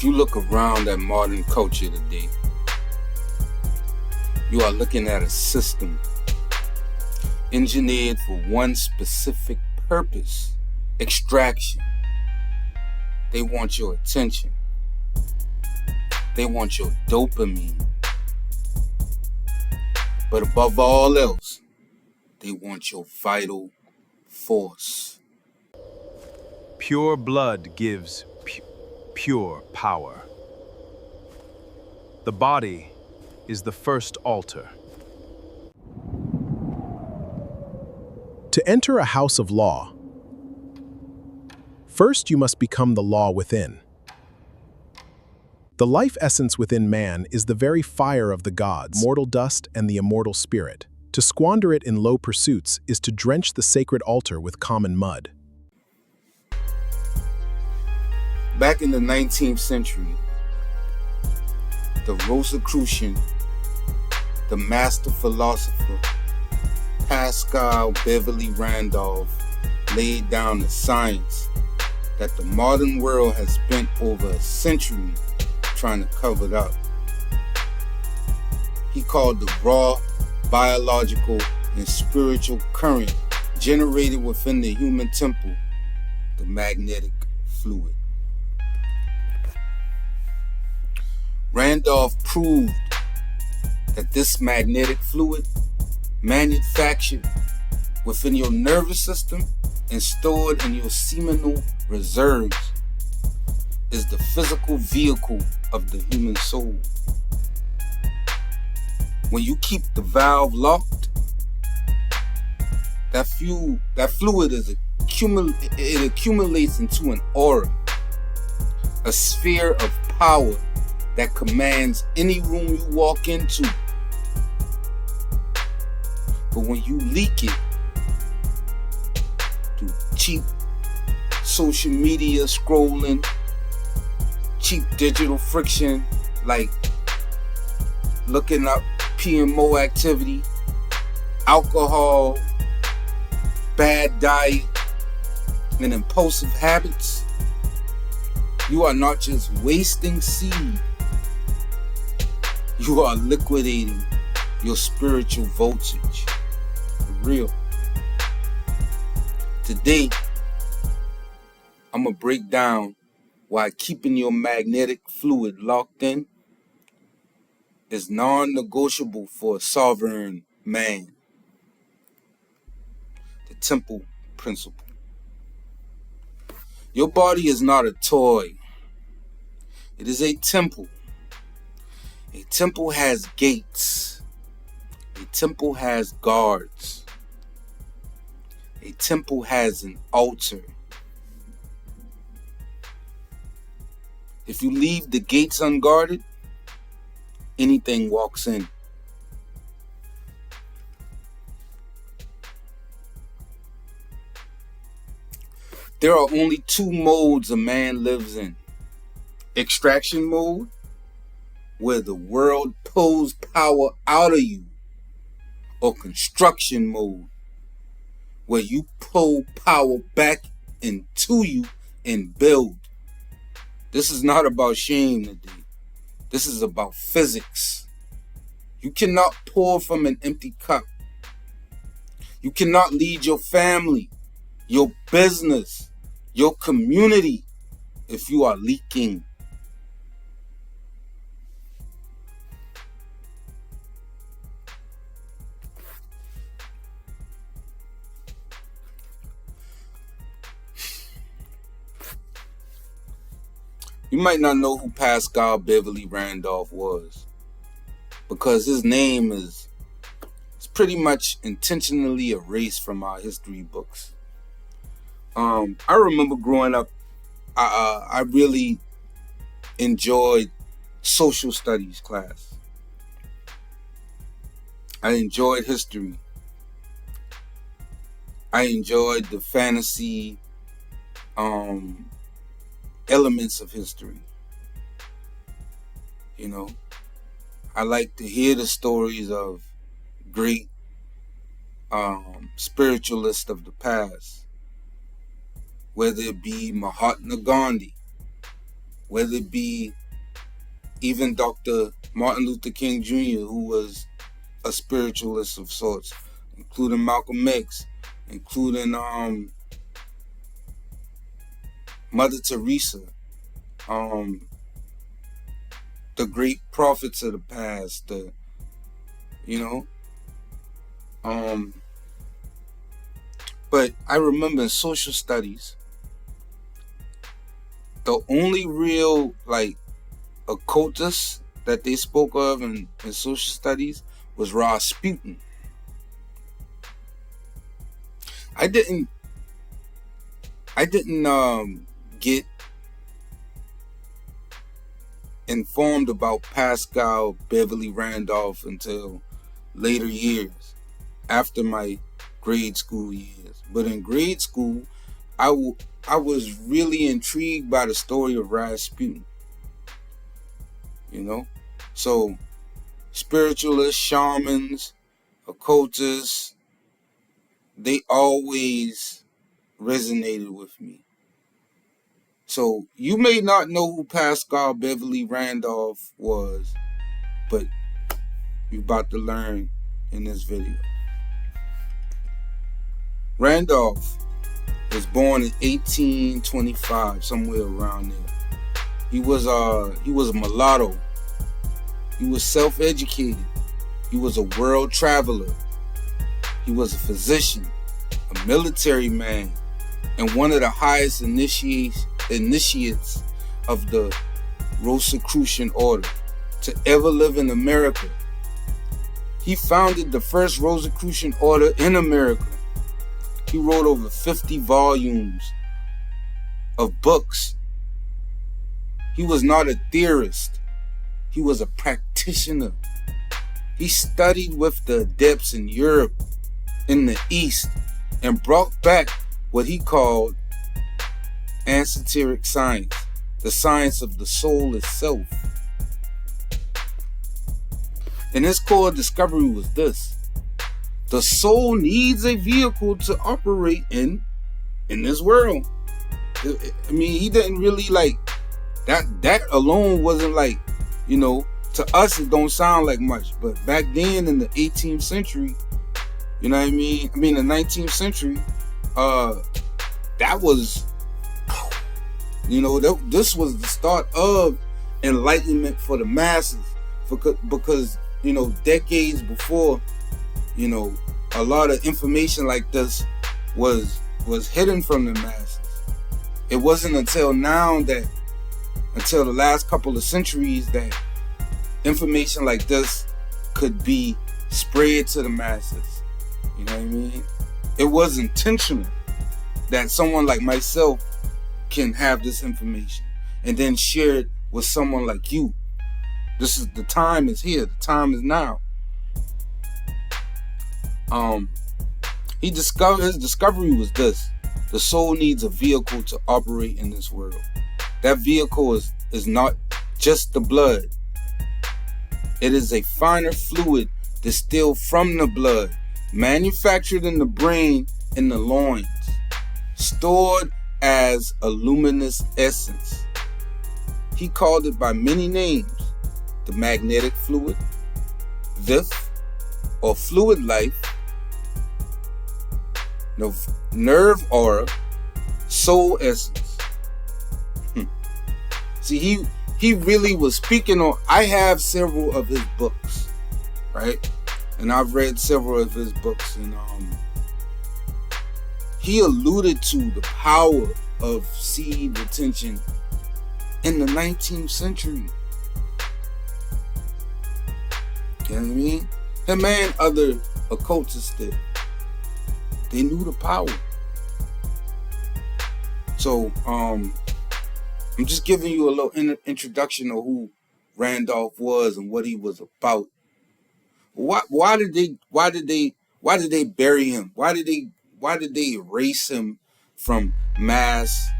If you look around at modern culture today, you are looking at a system engineered for one specific purpose: extraction. They want your attention. They want your dopamine. But above all else, they want your vital force. Pure blood gives pure power. The body is the first altar. To enter a house of law, first you must become the law within. The life essence within man is the very fire of the gods, mortal dust and the immortal spirit. To squander it in low pursuits is to drench the sacred altar with common mud. Back in the 19th century, the Rosicrucian, the master philosopher, Paschal Beverly Randolph, laid down the science that the modern world has spent over a century trying to cover it up. He called the raw biological and spiritual current generated within the human temple the magnetic fluid. Randolph proved that this magnetic fluid, manufactured within your nervous system and stored in your seminal reserves, is the physical vehicle of the human soul. When you keep the valve locked, that fluid accumulates into an aura, a sphere of power that commands any room you walk into. But when you leak it through cheap social media scrolling, cheap digital friction like looking up PMO activity, alcohol, bad diet, and impulsive habits, you are not just wasting seed, you are liquidating your spiritual voltage. For real. Today, I'm going to break down why keeping your magnetic fluid locked in is non-negotiable for a sovereign man. The temple principle. Your body is not a toy. It is a temple. A temple has gates. A temple has guards. A temple has an altar. If you leave the gates unguarded, anything walks in. There are only two modes a man lives in. Extraction mode, where the world pulls power out of you, or construction mode, where you pull power back into you and build. This is not about shame today. This is about physics. You cannot pour from an empty cup. You cannot lead your family, your business, your community if you are leaking. You might not know who Paschal Beverly Randolph was, because his name is pretty much intentionally erased from our history books. I remember growing up, I really enjoyed social studies class. I enjoyed history. I enjoyed the fantasy elements of history. You know, I like to hear the stories of great spiritualists of the past, whether it be Mahatma Gandhi, whether it be even Dr. Martin Luther King Jr., who was a spiritualist of sorts, including Malcolm X, including Mother Teresa, the great prophets of the past, but I remember in social studies, the only real occultist that they spoke of in social studies was Rasputin. I didn't get informed about Paschal Beverly Randolph until later years, after my grade school years. But in grade school, I was really intrigued by the story of Rasputin. So spiritualists, shamans, occultists, they always resonated with me. So you may not know who Paschal Beverly Randolph was, but you're about to learn in this video. Randolph was born in 1825, somewhere around there. He was a mulatto. He was self-educated. He was a world traveler. He was a physician, a military man, and one of the highest initiates of the Rosicrucian order to ever live in America. He founded the first Rosicrucian order in America. He wrote over 50 volumes of books. He was not a theorist. He was a practitioner. He studied with the adepts in Europe, in the East, and brought back what he called esoteric science, the science of the soul itself. And his core discovery was this: the soul needs a vehicle to operate in this world. I mean, he didn't really that alone wasn't to us it don't sound like much, but back then in the 18th century, you know what I mean? I mean the 19th century, that was, this was the start of enlightenment for the masses, because decades before, a lot of information like this was hidden from the masses. It wasn't until the last couple of centuries that information like this could be spread to the masses. You know what I mean? It was intentional that someone like myself can have this information and then share it with someone like you. The time is here. The time is now. His discovery was this: the soul needs a vehicle to operate in this world. That vehicle is not just the blood. It is a finer fluid distilled from the blood, manufactured in the brain, in the loins, stored as a luminous essence. He called it by many names: the magnetic fluid, VIF, or fluid life, nerve aura, soul essence. See, he really was speaking on. I have several of his books, right? And I've read several of his books, and he alluded to the power of seed retention in the 19th century. You know what I mean? Him and other occultists did. They knew the power. So, I'm just giving you a little introduction of who Randolph was and what he was about. Why did they bury him? Why did they erase him from mass,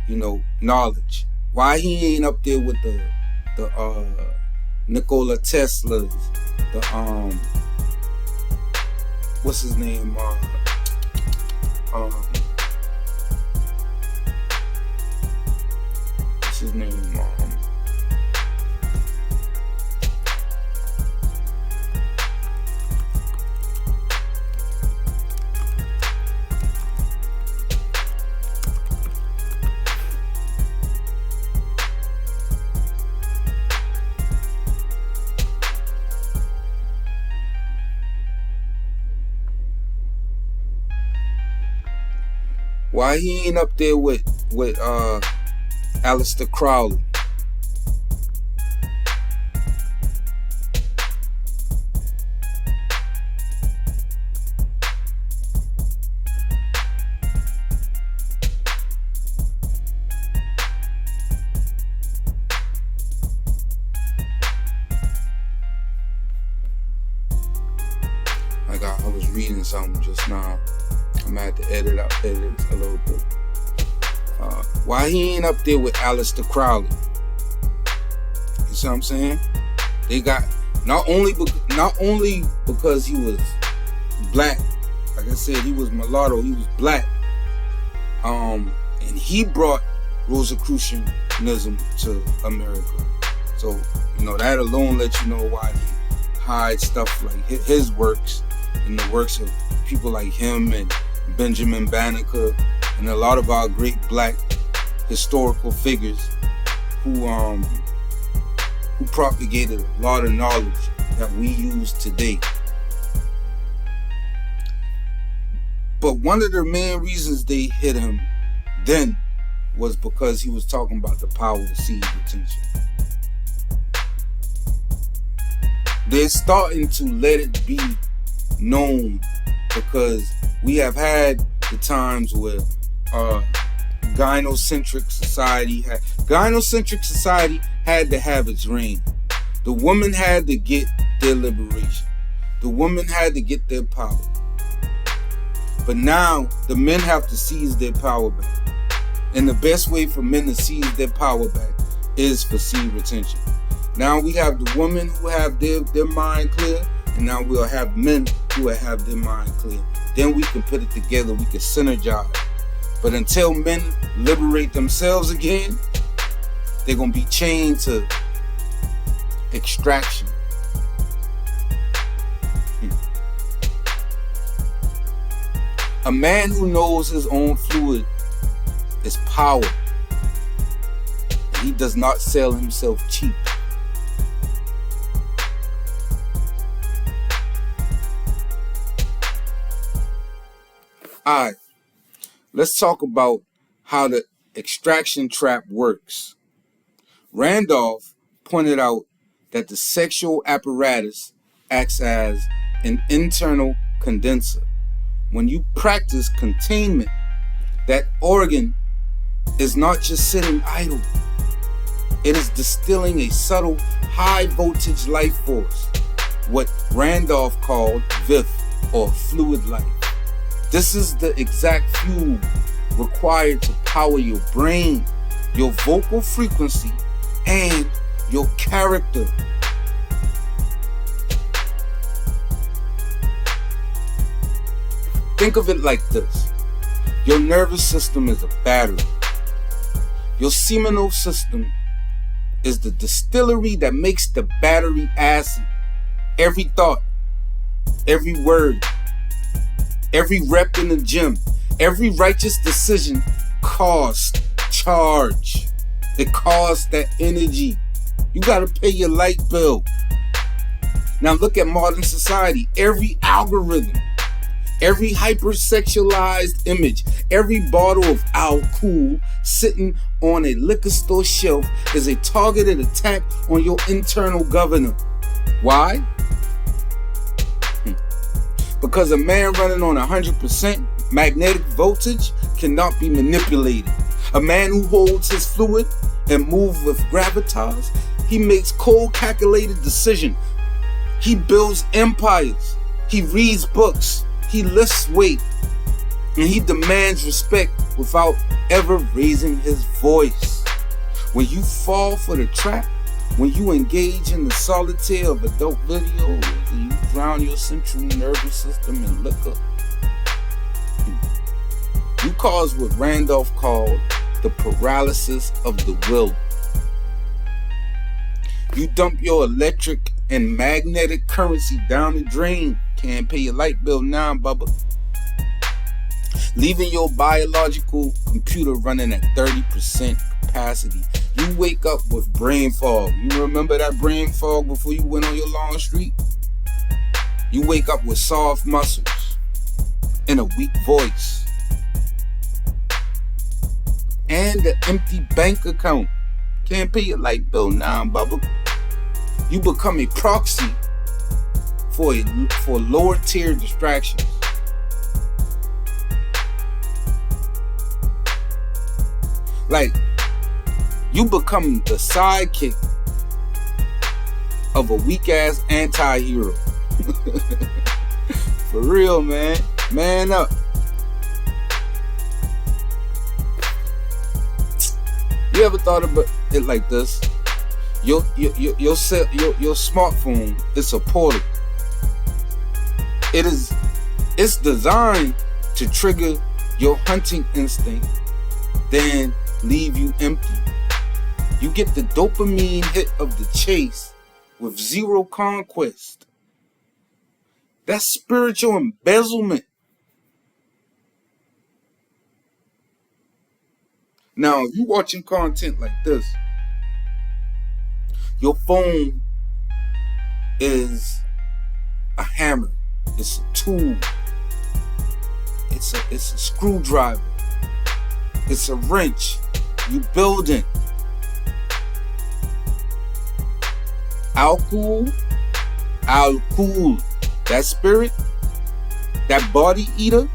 knowledge? Why he ain't up there with the Nikola Tesla's, what's his name? What's his name? Why he ain't up there with Aleister Crowley? I was reading something just now. I'm gonna have to edit it a little bit. Why he ain't up there with Aleister Crowley? You see what I'm saying? They got not only because he was black, like I said, he was mulatto, he was black. And he brought Rosicrucianism to America. So, that alone lets you know why he hides stuff like his works and the works of people like him and Benjamin Banneker and a lot of our great black historical figures who propagated a lot of knowledge that we use today. But one of the main reasons they hit him then was because he was talking about the power of seed retention. They're starting to let it be known because we have had the times where gynocentric society had to have its reign. The women had to get their liberation. The women had to get their power. But now the men have to seize their power back. And the best way for men to seize their power back is for seed retention. Now we have the women who have their mind clear, and now we'll have men who will have their mind clear. Then we can put it together, we can synergize. But until men liberate themselves again, they're going to be chained to extraction. A man who knows his own fluid is power. He does not sell himself cheap. Alright, let's talk about how the extraction trap works. Randolph pointed out that the sexual apparatus acts as an internal condenser. When you practice containment, that organ is not just sitting idle. It is distilling a subtle, high voltage life force, what Randolph called VIF, or fluid life. This is the exact fuel required to power your brain, your vocal frequency, and your character. Think of it like this. Your nervous system is a battery. Your seminal system is the distillery that makes the battery acid. Every thought, every word, every rep in the gym, every righteous decision costs charge. It costs that energy. You gotta pay your light bill. Now look at modern society. Every algorithm, every hypersexualized image, every bottle of Al-Cool sitting on a liquor store shelf is a targeted attack on your internal governor. Why? Because a man running on 100% magnetic voltage cannot be manipulated. A man who holds his fluid and moves with gravitas, he makes cold calculated decisions. He builds empires. He reads books. He lifts weight. And he demands respect without ever raising his voice. When you fall for the trap, when you engage in the solitaire of adult videos and you drown your central nervous system in liquor, you cause what Randolph called the paralysis of the will. You dump your electric and magnetic currency down the drain. Can't pay your light bill now, Bubba. Leaving your biological computer running at 30% capacity. You wake up with brain fog. You remember that brain fog before you went on your long street? You wake up with soft muscles and a weak voice. and the empty bank account. Can't pay your light bill now, Bubba. You become a proxy for lower tier distractions. Like, you become the sidekick of a weak ass anti-hero. For real, man. Man up. You ever thought about it like this? Your smartphone is a portal. It's designed to trigger your hunting instinct, then leave you empty. You get the dopamine hit of the chase with zero conquest. That's spiritual embezzlement. Now, if you're watching content like this, your phone is a hammer. It's a tool. It's a screwdriver. It's a wrench. You building. Al-Cool, that spirit, that body eater.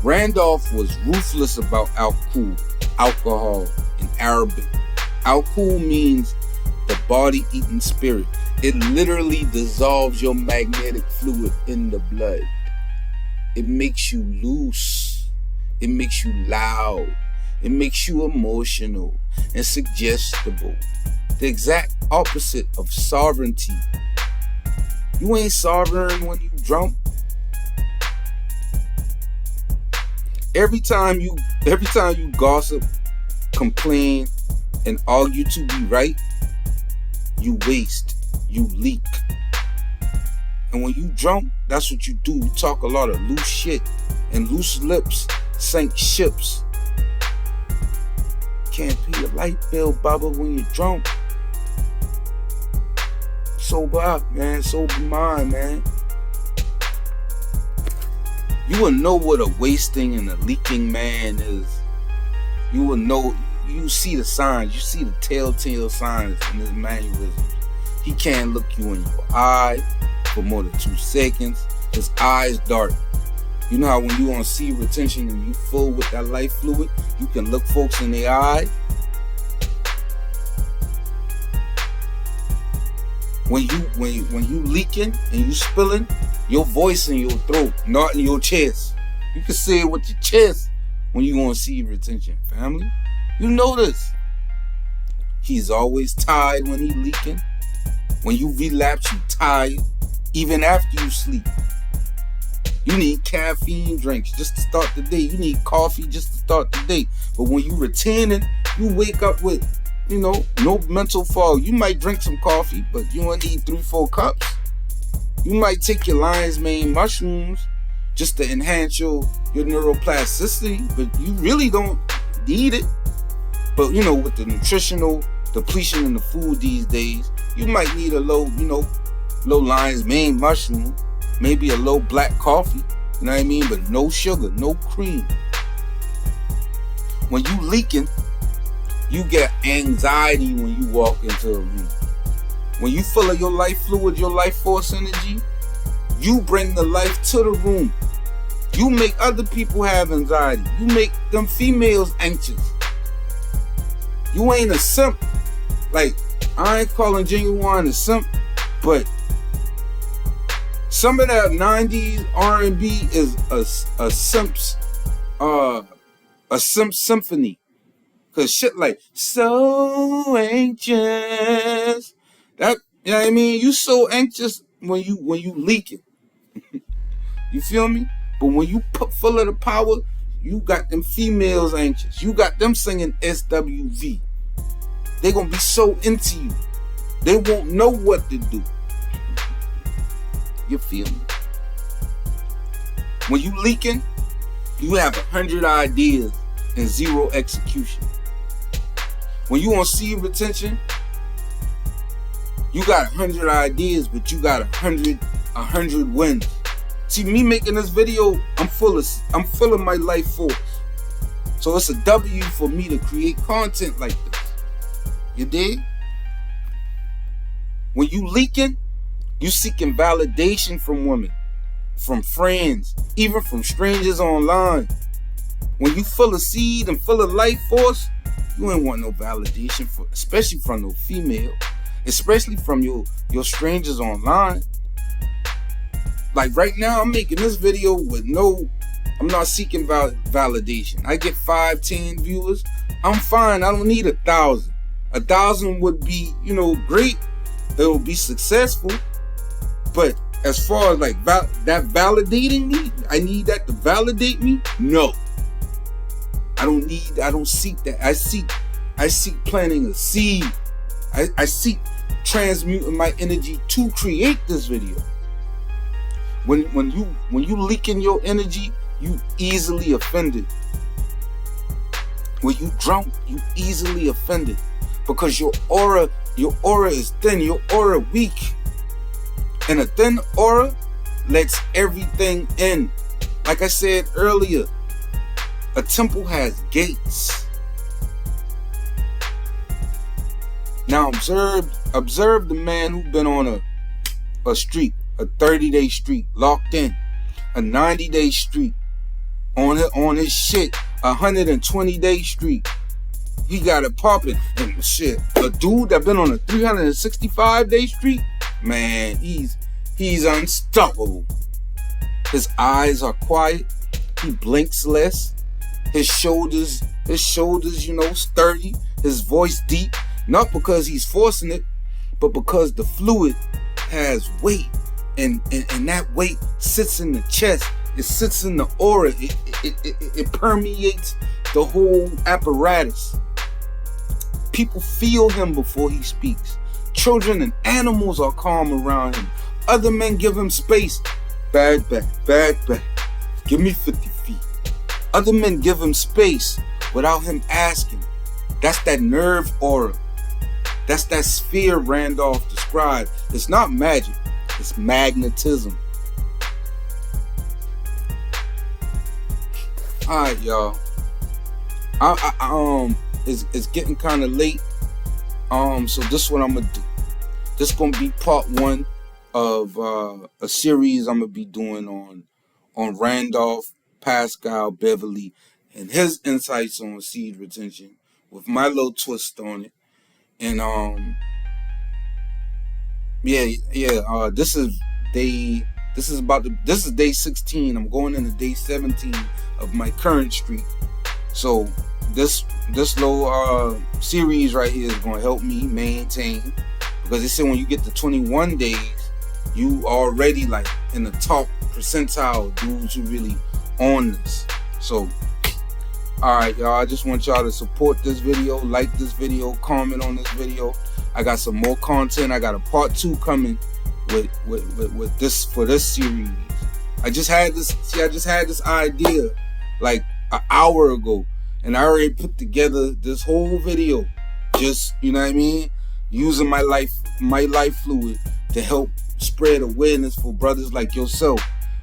Randolph was ruthless about alcohol in Arabic. Al-Cool means the body-eating spirit. It literally dissolves your magnetic fluid in the blood. It makes you loose. It makes you loud. It makes you emotional and suggestible. The exact opposite of sovereignty. You ain't sovereign when you drunk. Every time you gossip, complain, and argue to be right, you waste, you leak. And when you drunk, that's what you do. You talk a lot of loose shit, and loose lips sink ships. Can't pay your light bill, Baba, when you're drunk. Sober up, man. Sober mind, man. You will know what a wasting and a leaking man is. You will know. You see the signs. You see the telltale signs in his mannerisms. He can't look you in your eye for more than 2 seconds. His eyes dark. You know how when you on C retention and you full with that life fluid, you can look folks in the eye. When you leaking and you spilling, your voice in your throat, not in your chest. You can say it with your chest when you on C retention, family. You know this. He's always tired when he leaking. When you relapse, you tired, even after you sleep. You need caffeine drinks just to start the day. You need coffee just to start the day. But when you retaining, you wake up with, no mental fog. You might drink some coffee, but you only need 3-4 cups. You might take your lion's mane mushrooms just to enhance your neuroplasticity, but you really don't need it. But with the nutritional depletion in the food these days, you might need a low lion's mane mushroom, maybe a low black coffee, you know what I mean? But no sugar, no cream. When you leaking, you get anxiety when you walk into a room. When you full of your life fluid, your life force energy, you bring the life to the room. You make other people have anxiety. You make them females anxious. You ain't a simp. Like, I ain't calling Genuine a simp, but some of that 90s R&B is a simp's symphony. Cause shit like so anxious. That, you know what I mean? You so anxious when you leak it. You feel me? But when you put full of the power, you got them females anxious. You got them singing SWV. They gonna be so into you. They won't know what to do. You feel me? When you leaking, you have 100 ideas and 0 execution. When you on C retention, you got 100 ideas, but you got 100 wins. See, me making this video, I'm full of my life force. So it's a W for me to create content like this. You dig? When you leaking, you seeking validation from women, from friends, even from strangers online. When you full of seed and full of life force, you ain't want no validation, especially from no female, especially from your strangers online. Like right now, I'm making this video with I'm not seeking validation. I get 5, 10 viewers. I'm fine. I don't need 1,000. 1,000 would be, great. It will be successful. But as far as like that validating me, I need that to validate me. No, I don't seek that. I seek planting a seed. I seek transmuting my energy to create this video. When you leaking your energy, you easily offended. When you drunk, you easily offended because your aura is thin, your aura weak. And a thin aura lets everything in. Like I said earlier, a temple has gates. Now observe the man who's been on a streak, a 30-day streak, locked in, a 90-day streak, on his shit, 120-day streak. He got it popping and shit. A dude that been on a 365-day streak, man, he's unstoppable. His eyes are quiet. He blinks less. His shoulders, sturdy. His voice deep. Not because he's forcing it, but because the fluid has weight, and that weight sits in the chest. It sits in the aura. It permeates the whole apparatus. People feel him before he speaks. Children and animals are calm around him. Other men give him space. Bad back. Give me 50 feet. Other men give him space without him asking. That's that nerve aura. That's that sphere Randolph described. It's not magic. It's magnetism. Alright, y'all. It's getting kind of late. So this is what I'm gonna do. This is gonna be part 1 of a series I'm gonna be doing on Randolph, Paschal Beverly, and his insights on seed retention with my little twist on it. And this is day 16. I'm going into day 17 of my current streak. So this little series right here is going to help me maintain, because they say when you get to 21 days, you already like in the top percentile of dudes who really on this. So alright, y'all, I just want y'all to support this video, like this video, comment on this video. I got some more content. I got a part 2 coming with this, for this series. I just had this idea like an hour ago, and I already put together this whole video, just, you know what I mean, using my life fluid to help spread awareness for brothers like yourself,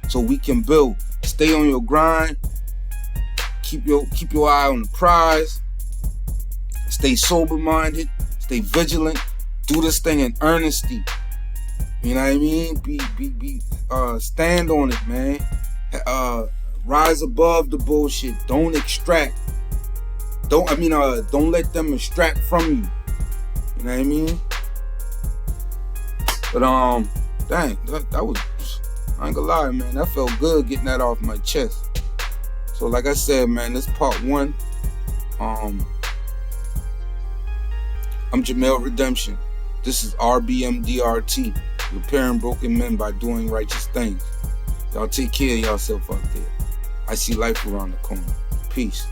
so we can build. Stay on your grind. Keep your eye on the prize. Stay sober-minded. Stay vigilant. Do this thing in earnesty. You know what I mean? Be stand on it, man. Rise above the bullshit. Don't extract. Don't let them extract from you. You know what I mean? But dang, that was, I ain't gonna lie, man. That felt good getting that off my chest. So like I said, man, this part 1. I'm Jamel Redemption. This is RBM DRT, repairing broken men by doing righteous things. Y'all take care of yourself out there. I see life around the corner. Peace.